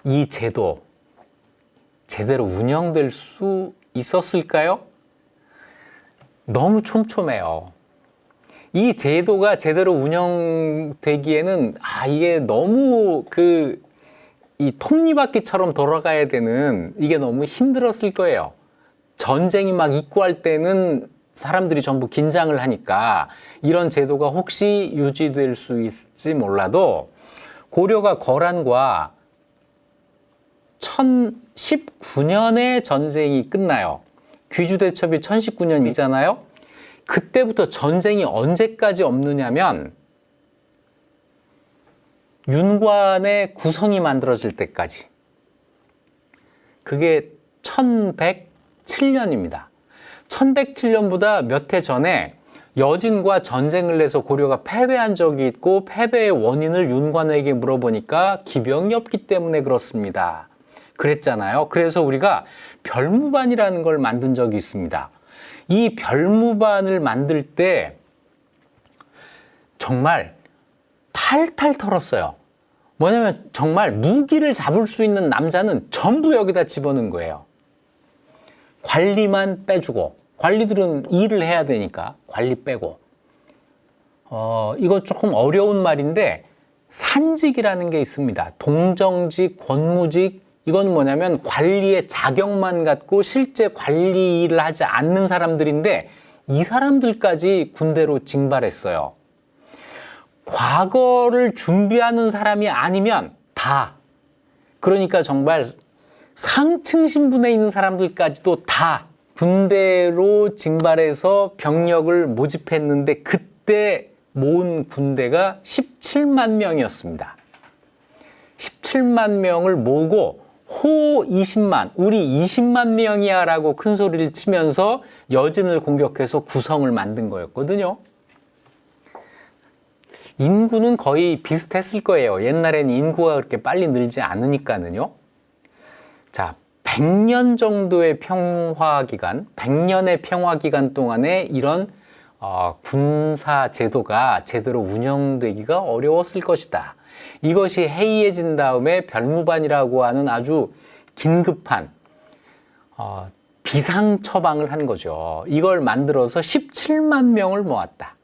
이 제도 제대로 운영될 수 있었을까요? 너무 촘촘해요. 이 제도가 제대로 운영되기에는 이게 너무 이 톱니바퀴처럼 돌아가야 되는, 이게 너무 힘들었을 거예요. 전쟁이 막 있고 할 때는 사람들이 전부 긴장을 하니까 이런 제도가 혹시 유지될 수 있을지 몰라도, 고려가 거란과 1019년에 전쟁이 끝나요. 귀주대첩이 1019년이잖아요. 그때부터 전쟁이 언제까지 없느냐면 윤관의 구성이 만들어질 때까지. 그게 1107년입니다. 1107년보다 몇 해 전에 여진과 전쟁을 해서 고려가 패배한 적이 있고, 패배의 원인을 윤관에게 물어보니까 기병이 없기 때문에 그렇습니다 그랬잖아요. 그래서 우리가 별무반이라는 걸 만든 적이 있습니다. 이 별무반을 만들 때 정말 탈탈 털었어요. 뭐냐면 정말 무기를 잡을 수 있는 남자는 전부 여기다 집어넣은 거예요. 관리만 빼주고, 관리들은 일을 해야 되니까 관리 빼고. 이거 조금 어려운 말인데 산직이라는 게 있습니다. 동정직, 권무직, 이건 뭐냐면 관리의 자격만 갖고 실제 관리 일을 하지 않는 사람들인데, 이 사람들까지 군대로 징발했어요. 과거를 준비하는 사람이 아니면 다, 그러니까 정말 상층 신분에 있는 사람들까지도 다 군대로 징발해서 병력을 모집했는데, 그때 모은 군대가 17만 명이었습니다. 17만 명을 모으고 호 20만, 우리 20만 명이야 라고 큰 소리를 치면서 여진을 공격해서 구성을 만든 거였거든요. 인구는 거의 비슷했을 거예요. 옛날엔 인구가 그렇게 빨리 늘지 않으니까는요. 자, 100년 정도의 평화기간, 100년의 평화기간 동안에 이런 군사 제도가 제대로 운영되기가 어려웠을 것이다. 이것이 해이해진 다음에 별무반이라고 하는 아주 긴급한 비상처방을 한 거죠. 이걸 만들어서 17만 명을 모았다.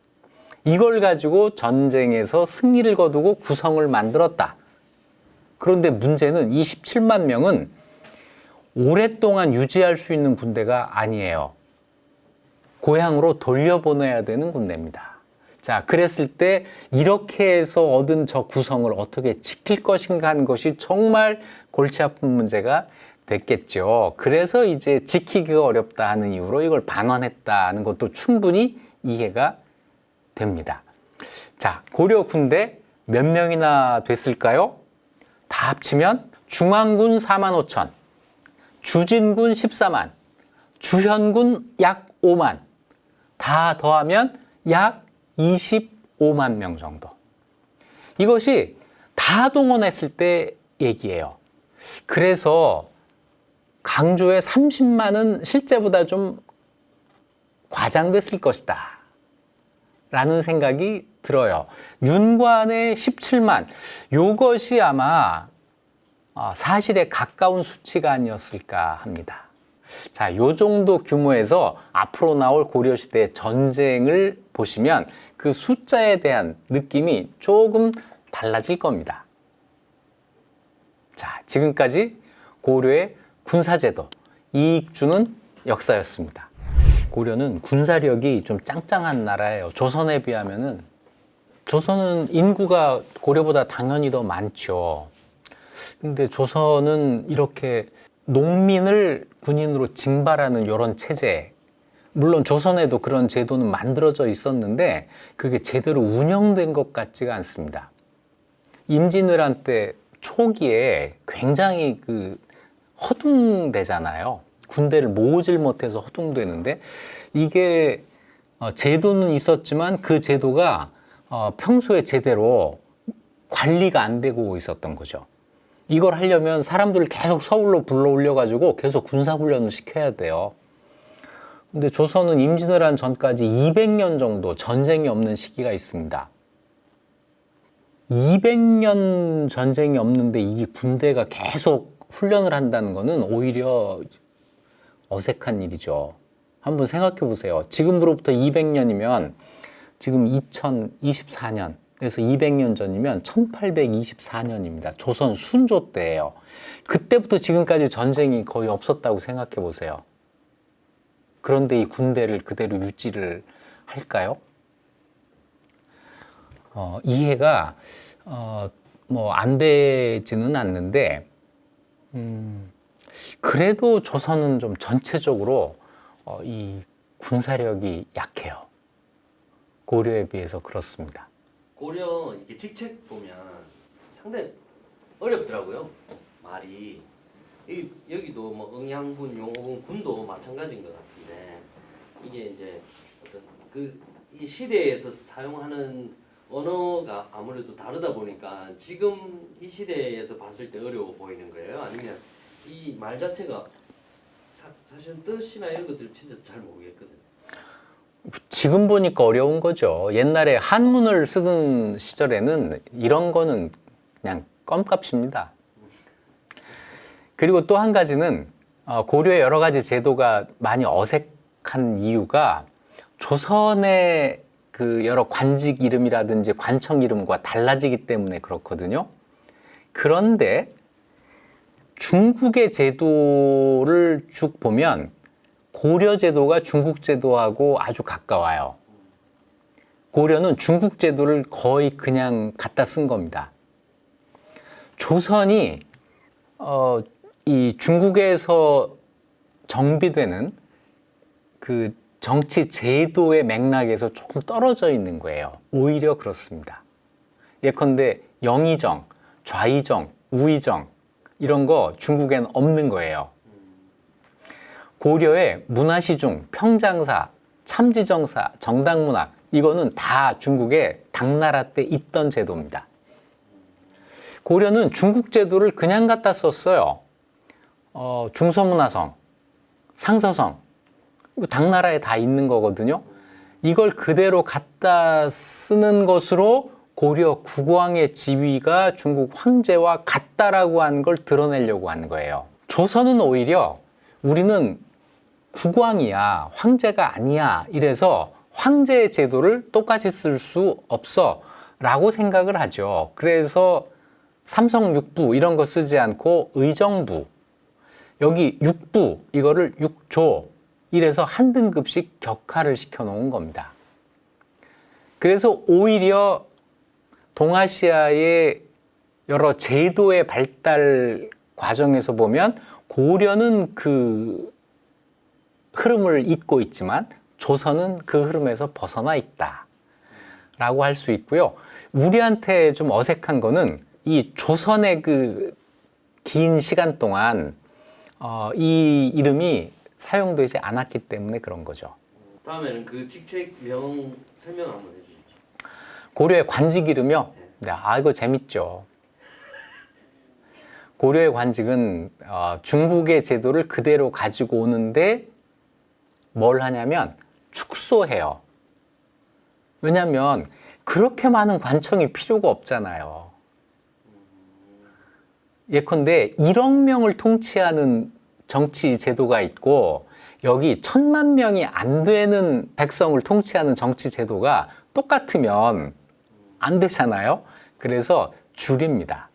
이걸 가지고 전쟁에서 승리를 거두고 구성을 만들었다. 그런데 문제는 이 17만 명은 오랫동안 유지할 수 있는 군대가 아니에요. 고향으로 돌려보내야 되는 군대입니다. 자, 그랬을 때 이렇게 해서 얻은 저 구성을 어떻게 지킬 것인가 하는 것이 정말 골치 아픈 문제가 됐겠죠. 그래서 이제 지키기가 어렵다 하는 이유로 이걸 반환했다는 것도 충분히 이해가 됩니다. 자, 고려 군대 몇 명이나 됐을까요? 다 합치면 중앙군 4만 5천, 주진군 14만, 주현군 약 5만, 다 더하면 약 25만 명 정도. 이것이 다 동원했을 때 얘기예요. 그래서 강조의 30만은 실제보다 좀 과장됐을 것이다 라는 생각이 들어요. 윤관의 17만, 이것이 아마 사실에 가까운 수치가 아니었을까 합니다. 자, 요 정도 규모에서 앞으로 나올 고려시대의 전쟁을 보시면 그 숫자에 대한 느낌이 조금 달라질 겁니다. 자, 지금까지 고려의 군사제도, 이익 주는 역사였습니다. 고려는 군사력이 좀 짱짱한 나라예요. 조선에 비하면은. 조선은 인구가 고려보다 당연히 더 많죠. 근데 조선은 이렇게 농민을 군인으로 징발하는 이런 체제, 물론 조선에도 그런 제도는 만들어져 있었는데 그게 제대로 운영된 것 같지가 않습니다. 임진왜란 때 초기에 굉장히 허둥대잖아요. 군대를 모으질 못해서 허둥대는데, 이게 제도는 있었지만 그 제도가 평소에 제대로 관리가 안 되고 있었던 거죠. 이걸 하려면 사람들을 계속 서울로 불러올려가지고 계속 군사훈련을 시켜야 돼요. 근데 조선은 임진왜란 전까지 200년 정도 전쟁이 없는 시기가 있습니다. 200년 전쟁이 없는데 이 군대가 계속 훈련을 한다는 거는 오히려 어색한 일이죠. 한번 생각해 보세요. 지금으로부터 200년이면 지금 2024년, 그래서 200년 전이면 1824년입니다. 조선 순조 때예요. 그때부터 지금까지 전쟁이 거의 없었다고 생각해 보세요. 그런데 이 군대를 그대로 유지를 할까요? 이해가 뭐 안 되지는 않는데 그래도 조선은 좀 전체적으로 이 군사력이 약해요. 고려에 비해서 그렇습니다. 고려 이게 직책 보면 상당히 어렵더라고요. 말이 여기도 뭐 응양군, 용호군, 군도 마찬가지인 것 같은데 이게 이제 어떤 이 시대에서 사용하는 언어가 아무래도 다르다 보니까 지금 이 시대에서 봤을 때 어려워 보이는 거예요. 아니면 이 말 자체가 사실 뜻이나 이런 것들 진짜 잘 모르겠거든요. 지금 보니까 어려운 거죠. 옛날에 한문을 쓰던 시절에는 이런 거는 그냥 껌값입니다. 그리고 또 한 가지는 고려의 여러 가지 제도가 많이 어색한 이유가 조선의 그 여러 관직 이름이라든지 관청 이름과 달라지기 때문에 그렇거든요. 그런데 중국의 제도를 쭉 보면 고려 제도가 중국 제도하고 아주 가까워요. 고려는 중국 제도를 거의 그냥 갖다 쓴 겁니다. 조선이 이 중국에서 정비되는 그 정치 제도의 맥락에서 조금 떨어져 있는 거예요. 오히려 그렇습니다. 예컨대 영의정, 좌의정, 우의정 이런 거 중국에는 없는 거예요. 고려의 문화시중, 평장사, 참지정사, 정당문학 이거는 다 중국의 당나라 때 있던 제도입니다. 고려는 중국 제도를 그냥 갖다 썼어요. 중서문화성, 상서성 이거 당나라에 다 있는 거거든요. 이걸 그대로 갖다 쓰는 것으로 고려 국왕의 지위가 중국 황제와 같다라고 한 걸 드러내려고 하는 거예요. 조선은 오히려 우리는 국왕이야, 황제가 아니야 이래서 황제의 제도를 똑같이 쓸 수 없어 라고 생각을 하죠. 그래서 삼성육부 이런 거 쓰지 않고 의정부, 여기 육부 이거를 육조 이래서 한 등급씩 격하를 시켜 놓은 겁니다. 그래서 오히려 동아시아의 여러 제도의 발달 과정에서 보면 고려는 그 흐름을 잇고 있지만 조선은 그 흐름에서 벗어나 있다 라고 할 수 있고요. 우리한테 좀 어색한 거는 이 조선의 그 긴 시간 동안 이 이름이 사용되지 않았기 때문에 그런 거죠. 다음에는 그 직책명 설명 한번 해주시죠. 고려의 관직 이름이요? 네, 이거 재밌죠. 고려의 관직은 중국의 제도를 그대로 가지고 오는데 뭘 하냐면 축소해요. 왜냐하면 그렇게 많은 관청이 필요가 없잖아요. 예컨대 1억 명을 통치하는 정치 제도가 있고 여기 1000만 명이 안 되는 백성을 통치하는 정치 제도가 똑같으면 안 되잖아요. 그래서 줄입니다.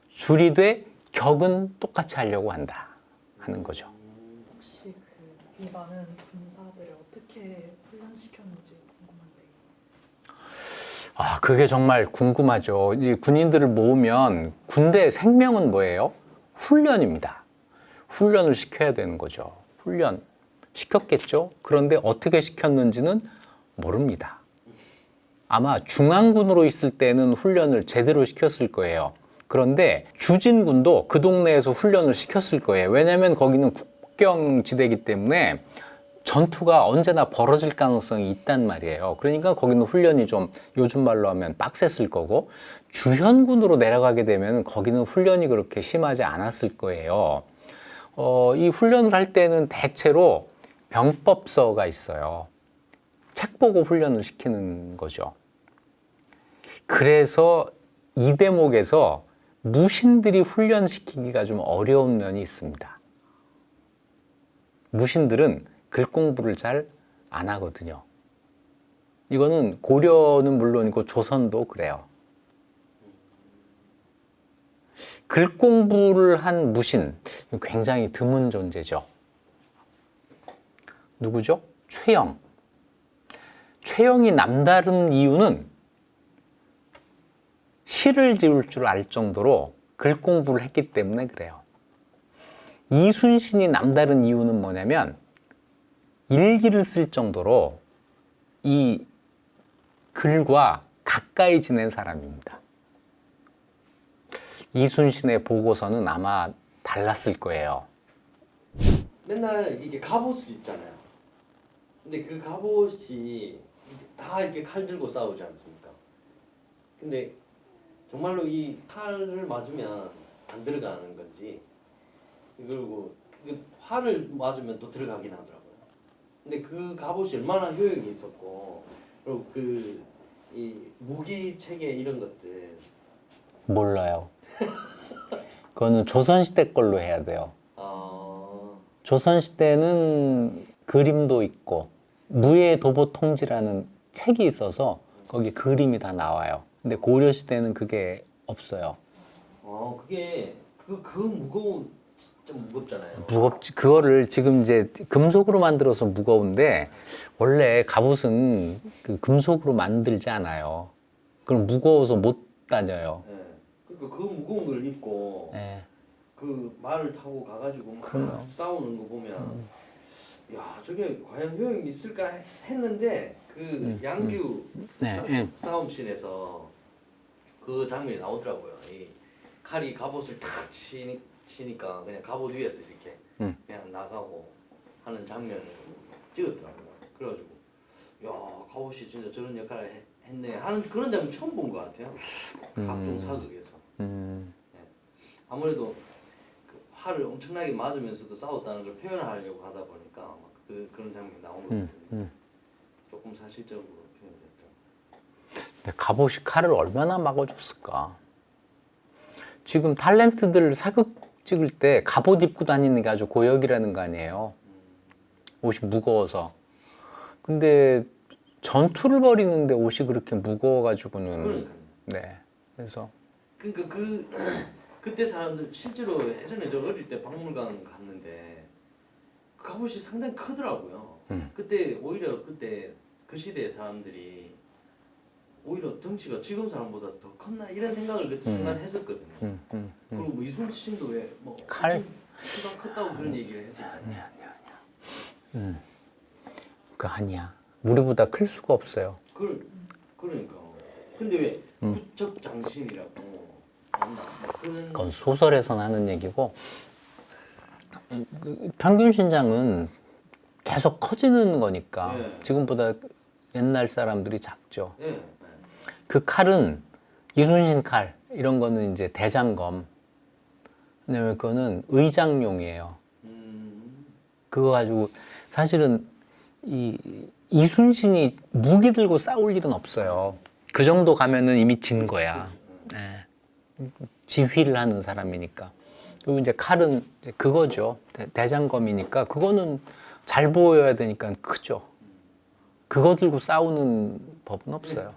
줄이되 격은 똑같이 하려고 한다 하는 거죠. 혹시 이 많은 군사들을 어떻게 훈련시켰는지 궁금한데요. 그게 정말 궁금하죠. 이 군인들을 모으면 군대의 생명은 뭐예요? 훈련입니다. 훈련을 시켜야 되는 거죠. 훈련 시켰겠죠. 그런데 어떻게 시켰는지는 모릅니다. 아마 중앙군으로 있을 때는 훈련을 제대로 시켰을 거예요. 그런데 주진군도 그 동네에서 훈련을 시켰을 거예요. 왜냐하면 거기는 국경지대이기 때문에 전투가 언제나 벌어질 가능성이 있단 말이에요. 그러니까 거기는 훈련이 좀 요즘 말로 하면 빡셌을 거고 주현군으로 내려가게 되면 거기는 훈련이 그렇게 심하지 않았을 거예요. 이 훈련을 할 때는 대체로 병법서가 있어요. 책 보고 훈련을 시키는 거죠. 그래서 이 대목에서 무신들이 훈련시키기가 좀 어려운 면이 있습니다. 무신들은 글 공부를 잘 안 하거든요. 이거는 고려는 물론이고 조선도 그래요. 글 공부를 한 무신, 굉장히 드문 존재죠. 누구죠? 최영. 최영이 남다른 이유는 시를 지을 줄 알 정도로 글 공부를 했기 때문에 그래요. 이순신이 남다른 이유는 뭐냐면 일기를 쓸 정도로 이 글과 가까이 지낸 사람입니다. 이순신의 보고서는 아마 달랐을 거예요. 맨날 이게 갑옷을 입잖아요. 근데 그 갑옷이 다 이렇게 칼 들고 싸우지 않습니까? 근데 정말로 이 칼을 맞으면 안 들어가는 건지, 그리고 활을 맞으면 또 들어가긴 하더라고요. 근데 그 갑옷이 얼마나 효용이 있었고, 그리고 이 무기 체계 이런 것들. 몰라요. 그거는 조선시대 걸로 해야 돼요. 조선시대는 그림도 있고 무예 도보 통지라는 책이 있어서 거기 그림이 다 나와요. 근데 고려시대는 그게 없어요. 그게 그 무거운, 진짜 무겁잖아요. 무겁지. 그거를 지금 이제 금속으로 만들어서 무거운데 원래 갑옷은 그 금속으로 만들지 않아요. 그럼 무거워서 못 다녀요. 네. 그러니까 그 무거운 걸 입고 네. 그 말을 타고 가가지고 그럼요. 막 싸우는 거 보면 야, 저게 과연 효용이 있을까 했는데 그 양규 네. 싸움 씬에서 그 장면이 나오더라고요. 이 칼이 갑옷을 탁 치니까 그냥 갑옷 위에서 이렇게 그냥 나가고 하는 장면을 찍었더라고요. 그래가지고 야, 갑옷이 진짜 저런 역할을 했네 하는 그런 장면 처음 본 것 같아요. 각종 사극에서. 아무래도 그 활을 엄청나게 맞으면서도 싸웠다는 걸 표현하려고 하다 보니까 아마 그런 장면이 나온 것 같은데 조금 사실적으로 표현됐죠. 근데 갑옷이 칼을 얼마나 막아줬을까? 지금 탤런트들 사극 찍을 때 갑옷 입고 다니는 게 아주 고역이라는 거 아니에요. 옷이 무거워서. 근데 전투를 벌이는데 옷이 그렇게 무거워가지고는. 그러니까요. 네. 그래서 그러니까 그때 사람들 실제로 예전에 저 어릴 때 박물관 갔는데 그 갑옷이 상당히 크더라고요. 그때 오히려 그때 그 시대의 사람들이 오히려 덩치가 지금 사람보다 더 컸나 이런 생각을 그때 순간 했었거든요. 그리고 뭐 이순신도 왜뭐 칼? 키가 컸다고 그런 얘기를 했었잖아요. 그 아니야. 우리보다 클 수가 없어요. 그러니까. 근데 왜 부척장신이라고 한다? 그런 그건 소설에서 나는 얘기고 평균 신장은 계속 커지는 거니까 네. 지금보다 옛날 사람들이 작죠. 네. 그 칼은 이순신 칼 이런 거는 이제 대장검. 왜냐면 그거는 의장용이에요. 그거 가지고 사실은 이순신이 무기 들고 싸울 일은 없어요. 그 정도 가면은 이미 진 거야. 네. 지휘를 하는 사람이니까. 그리고 이제 칼은 이제 그거죠. 대장검이니까 그거는 잘 보여야 되니까 크죠. 그거 들고 싸우는 법은 없어요.